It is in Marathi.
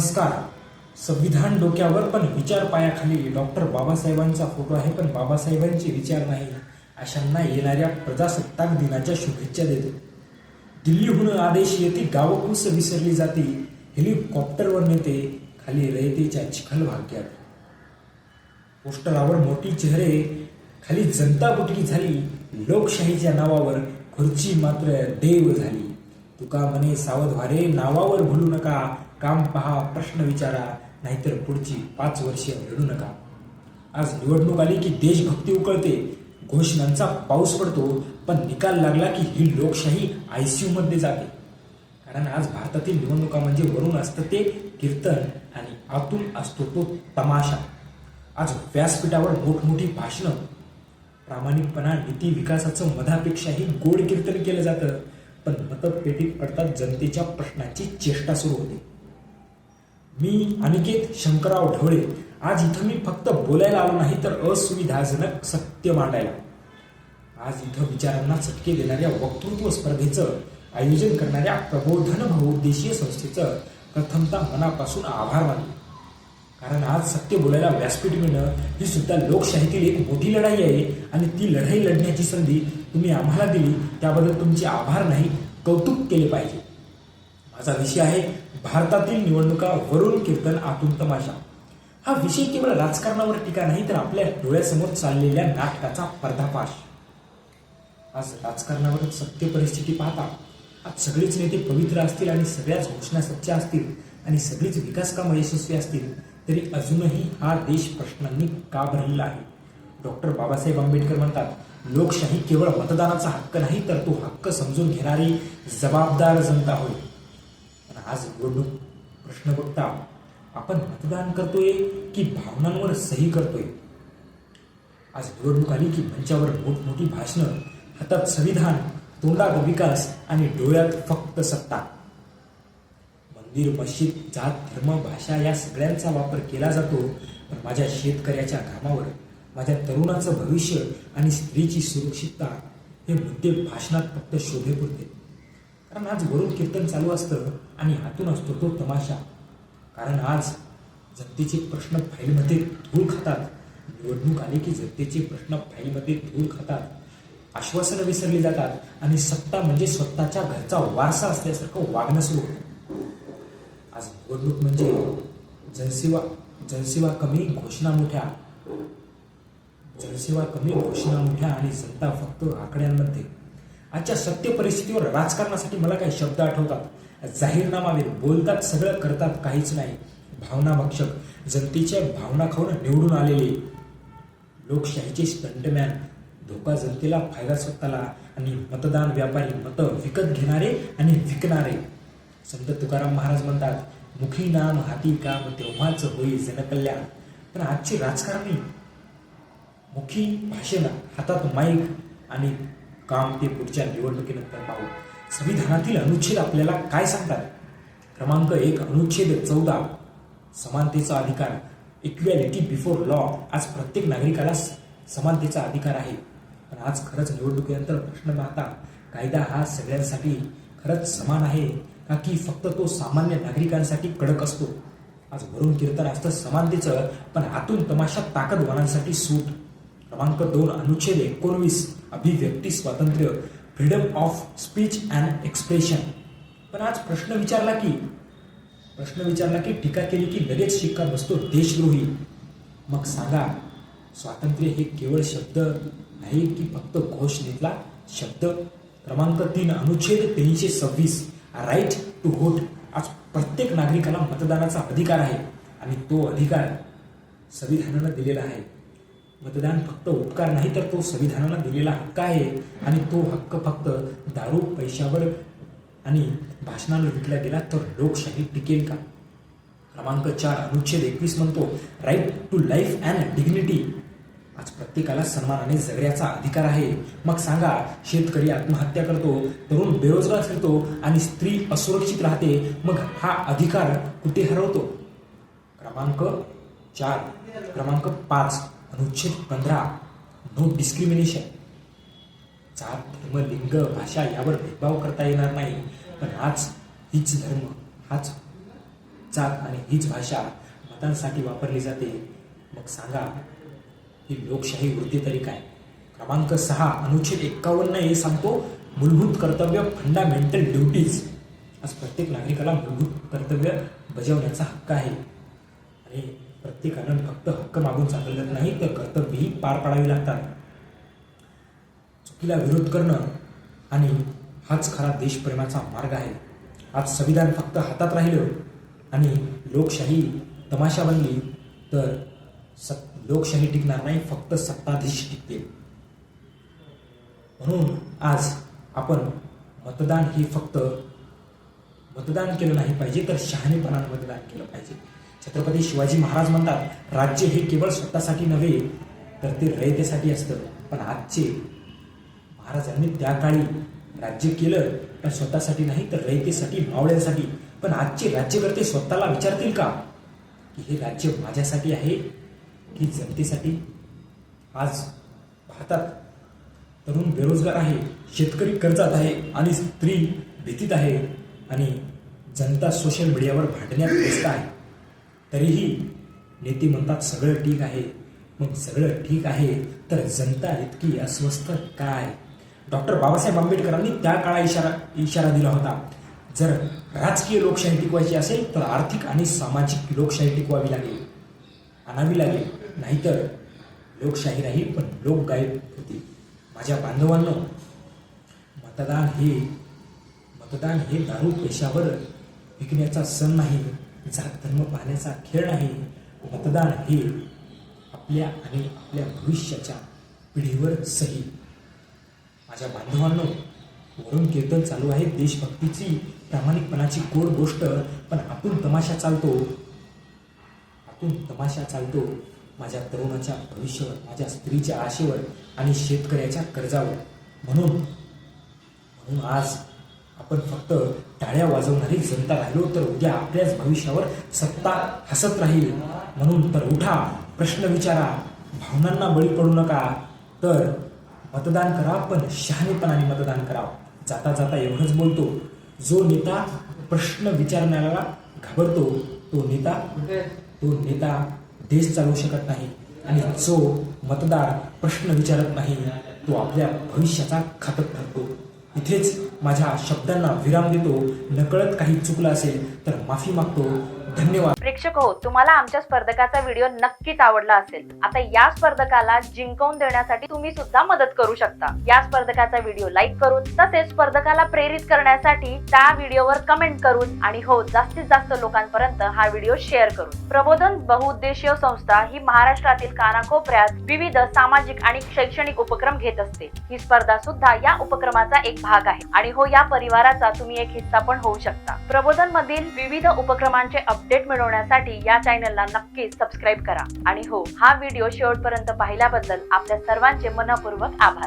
नमस्कार. संविधान डोक्यावर पण विचार पायाखाली. डॉक्टर बाबासाहेबांचा फोटो आहे पण बाबासाहेबांचे विचार नाही. अशांना येणाऱ्या प्रजासत्ताक दिनाच्या शुभेच्छा देतो. दिल्लीहून आदेश येते, गावकूस विसरली जाते. हेलिकॉप्टरवर नेते, खाली रयतेच्या चिखल भाग्यात. पोस्टरावर मोठी चेहरे, खाली जनता बुटकी झाली. लोकशाहीच्या नावावर खुर्ची मात्र देव झाली. तुका म्हणे सावध व्हारे, नावावर भुलू नका. काम पहा, प्रश्न विचारा, नाहीतर पुढची 5 वर्षे लढू नका. आज निवडणूक आली की देशभक्ती उकळते, घोषणांचा पाऊस पडतो, पण निकाल लागला की ही लोकशाही ICU मध्ये जाते. कारण आज भारतातील निवडणुका म्हणजे वरून असतं ते कीर्तन आणि आतून असतो तो तमाशा. आज व्यासपीठावर मोठमोठी भाषणं, प्रामाणिकपणा, नीती, विकासाचं मधापेक्षाही गोड कीर्तन केलं जातं. पण मतपेटीत पडतात जनतेच्या प्रश्नांची चेष्टा सुरू होते. मी अनिकेत शंकरराव ढवळे. आज इथं मी फक्त बोलायला आलो नाही तर असुविधाजनक सत्य मांडायला. आज इथं विचारांना चटके देणाऱ्या वक्तृत्व स्पर्धेचं आयोजन करणाऱ्या प्रबोधन बहुउद्देशीय संस्थेचं प्रथमतः मनापासून आभार मानतो. कारण आज सत्य बोलायला व्यासपीठ मिळणं ही सुद्धा लोकशाहीतील एक मोठी लढाई आहे. आणि ती लढाई लढण्याची संधी तुम्ही आम्हाला दिली, त्याबद्दल तुमचे आभार नाही, कौतुक केले पाहिजे. माझा विषय आहे भारतातील निवडणुका, वरून कीर्तन आतून तमाशा. हा विषय केवळ राजकारणावर टीका नाही तर आपल्या डोळ्यासमोर चाललेल्या नाटकाचा पर्दाफाश. आज राजकारणावर सत्य परिस्थिती पाहता आज सगळेच नेते पवित्र असतील आणि सगळ्याच घोषणा सच्च्या असतील आणि सगळीच विकास कामं यशस्वी असतील, तरी अजूनही हा देश प्रश्नांनी का भरलेला आहे. डॉक्टर बाबासाहेब आंबेडकर म्हणतात, लोकशाही केवळ मतदानाचा हक्क नाही तर तो हक्क समजून घेणारी जबाबदार जनता होय. पण आज निवडणूक प्रश्न बघता आपण मतदान करतोय की भावनांवर सही करतोय. आज निवडणूक आली की मंचावर मोठमोठी भाषणं, हातात संविधान, तोंडात विकास आणि डोळ्यात फक्त सत्ता. मंदिर, मस्जिद, जात, धर्म, भाषा या सगळ्यांचा वापर केला जातो. पण माझ्या शेतकऱ्याच्या घामावर, माझ्या तरुणाचं भविष्य आणि स्त्रीची सुरक्षितता हे मुद्दे भाषणात फक्त शोभेपुरते. कारण आज वरून कीर्तन चालू असतं आणि हातून असतो तो तमाशा. कारण आज जनतेचे प्रश्न फाईलमध्ये धूळ खातात. निवडणूक आली की जनतेचे प्रश्न फाईलमध्ये धूळ खातात. आश्वासनं विसरली जातात आणि सत्ता म्हणजे स्वतःच्या घरचा वारसा असल्यासारखं वागणं सुरू होतं. आज निवडणूक म्हणजे जनसेवा कमी, घोषणा मोठ्या. जनसेवा कमी, घोषणा मोठ्या आणि जनता फक्त आकड्यांमध्ये. आजच्या सत्य परिस्थितीवर राजकारणासाठी मला काही शब्द आठवतात. जाहीरनामा बोलतात, सगळं करतात, काहीच नाही. भावना भक्षक, जनतेच्या भावना खाऊन निवडून आलेले लोकशाहीचे स्टंटमॅन. धोका जनतेला, फायदा स्वतःला. आणि मतदान व्यापारी, मतं विकत घेणारे आणि विकणारे. संत तुकाराम महाराज म्हणतात, मुखी नाम हाती काम, तेव्हाच होई जनकल्याण. पण आजची राजकारणी मुखी भाषण, हातात माईक आणि काम ते पुढच्या निवडणुकीनंतर पाहू. संविधानातील अनुच्छेद आपल्याला काय सांगतात? क्रमांक 1, अनुच्छेद 14, समानतेचा अधिकार, इक्वॅलिटी बिफोर लॉ. आज प्रत्येक नागरिकाला समानतेचा अधिकार आहे. पण आज खरंच निवडणुकीनंतर प्रश्न पाहता, कायदा हा सगळ्यांसाठी खरंच समान आहे का की फक्त तो सामान्य नागरिकांसाठी कडक असतो? आज वरून कीर्तन असतं समानतेचं, पण आतून तमाशा ताकदवानांसाठी सूट. क्रमांक 2, अनुच्छेद 19, अभिव्यक्ती स्वातंत्र्य, freedom of speech and expression. पण आज प्रश्न विचारला की टीका केली की लगेच शिक्का बसतो देशद्रोही. मग सांगा, स्वातंत्र्य हे केवळ शब्द नाही की फक्त घोषणेतला शब्द? क्रमांक 3, अनुच्छेद 326, राईट टू व्होट. आज प्रत्येक नागरिकाला मतदानाचा अधिकार आहे आणि तो अधिकार संविधानानं दिलेला आहे. मतदान फक्त उपकार नाही तर तो संविधानानं दिलेला हक्क आहे. आणि तो हक्क फक्त दारू, पैशावर आणि भाषणाला विकला गेला तर लोकशाही टिकेल का? क्रमांक 4, अनुच्छेद 21 म्हणतो, right to life and dignity. आज प्रत्येकाला सन्मानाने जगण्याचा अधिकार आहे. मग सांगा, शेतकरी आत्महत्या करतो, तरुण बेरोजगार फिरतो आणि स्त्री असुरक्षित राहते, मग हा अधिकार कुठे हरवतो? क्रमांक 5, अनुच्छेद 15, नो डिस्क्रिमिनेशन. जात, धर्म, लिंग, भाषा यावर भेदभाव करता येणार नाही. पण आज हीच धर्म, हाच जात आणि हीच भाषा मतांसाठी वापरली जाते, मग सांगा ही लोकशाही वृत्ती तरी काय? क्रमांक 6 अनुच्छेद 51 हे सांगतो मूलभूत कर्तव्य फंडामेंटल ड्युटीज. आज प्रत्येक नागरिकाला मूलभूत कर्तव्य बजावण्याचा हक्क आहे आणि प्रत्येकानं फक्त हक्क मागून चालत नाही तर कर्तव्यही पार पाडावी लागतात. चुकीला विरोध करणं आणि हाच खरा देशप्रेमाचा मार्ग आहे. आज संविधान फक्त हातात राहिलं आणि लोकशाही तमाशा बनली तर लोकशाही टिकणार नाही, फक्त सत्ताधीश टिकतील. म्हणून आज आपण मतदान हे फक्त मतदान केलं नाही पाहिजे तर शहाणेपणाने मतदान केलं पाहिजे. छत्रपती शिवाजी महाराज म्हणतात राज्य हे केवळ स्वतःसाठी नव्हे तर ते रयतेसाठी असतं. पण आजचे महाराजांनी त्या काळी राज्य केलं पण स्वतःसाठी नाही तर रयतेसाठी, मावळ्यांसाठी. पण आजचे राज्यकर्ते स्वतःला विचारतील का की हे राज्य माझ्यासाठी आहे की जनतेसाठी? आज भारतात तरुण बेरोजगार आहे, शेतकरी कर्जात आहे आणि स्त्री भीतीत आहे आणि जनता सोशल मीडियावर भांडण्यात व्यस्त आहे. तरीही नेते म्हणतात सगळं ठीक आहे. मग सगळं ठीक आहे तर जनता इतकी अस्वस्थ काय? डॉक्टर बाबासाहेब आंबेडकरांनी त्या काळा इशारा दिला होता, जर राजकीय लोकशाही टिकवायची असेल तर आर्थिक आणि सामाजिक लोकशाही टिकवावी लागेल, आणावी लागेल, नाहीतर लोकशाही राहील पण लोक गायब होतील. माझ्या बांधवांनो, मतदान हे दारू पैशावर विकण्याचा सण नाही, जात धर्म पाहण्याचा खेळ नाही. मतदान हे आपल्या आणि आपल्या भविष्याच्या पिढीवर सही. माझ्या बांधवांनो, वरून कीर्तन चालू आहे देशभक्तीची, प्रामाणिकपणाची गोड गोष्ट, पण आतून तमाशा चालतो माझ्या तरुणाच्या भविष्यावर, माझ्या स्त्रीच्या आशेवर आणि शेतकऱ्याच्या कर्जावर. म्हणून आज आपण फक्त टाळ्या वाजवणारी जनता राहिलो तर उद्या आपल्याच भविष्यावर सत्ता हसत राहील. म्हणून तर उठा, प्रश्न विचारा, भावनांना बळी पडू नका, तर मतदान करा, पण शहाणेपणाने मतदान करा. जाता जाता एवढंच बोलतो, जो नेता प्रश्न विचारण्याला घाबरतो तो नेता देश चालवू शकत नाही आणि जो मतदार प्रश्न विचारत नाही तो आपल्या भविष्याचा घातक ठरतो. इथेच माझ्या शब्दांना विराम देतो. नकळत काही चुकलं असेल तर माफी मागतो. धन्यवाद. प्रेक्षक हो, तुम्हाला आमच्या स्पर्धकाचा व्हिडिओ नक्कीच आवडला असेल. आता या स्पर्धकाला जिंकवून देण्यासाठी तुम्ही सुद्धा मदत करू शकता. या स्पर्धकाचा व्हिडिओ लाईक करून, तसेच स्पर्धकाला प्रेरित करण्यासाठी त्या व्हिडिओवर कमेंट करून आणि हो जास्तीत जास्त लोकांपर्यंत हा व्हिडिओ शेअर करून. प्रबोधन बहुउद्देशीय संस्था ही महाराष्ट्रातील कानाकोपऱ्यात विविध सामाजिक आणि शैक्षणिक उपक्रम घेत असते. ही स्पर्धा सुद्धा या उपक्रमाचा एक भाग आहे आणि हो या परिवाराचा तुम्ही एक हिस्सा पण होऊ शकता. प्रबोधन मधील विविध उपक्रमांचे अपडेट मिळवण्यासाठी या चॅनलला नक्कीच सबस्क्राईब करा आणि हो हा व्हिडिओ शेवटपर्यंत पाहिल्याबद्दल आपल्या सर्वांचे मनपूर्वक आभार.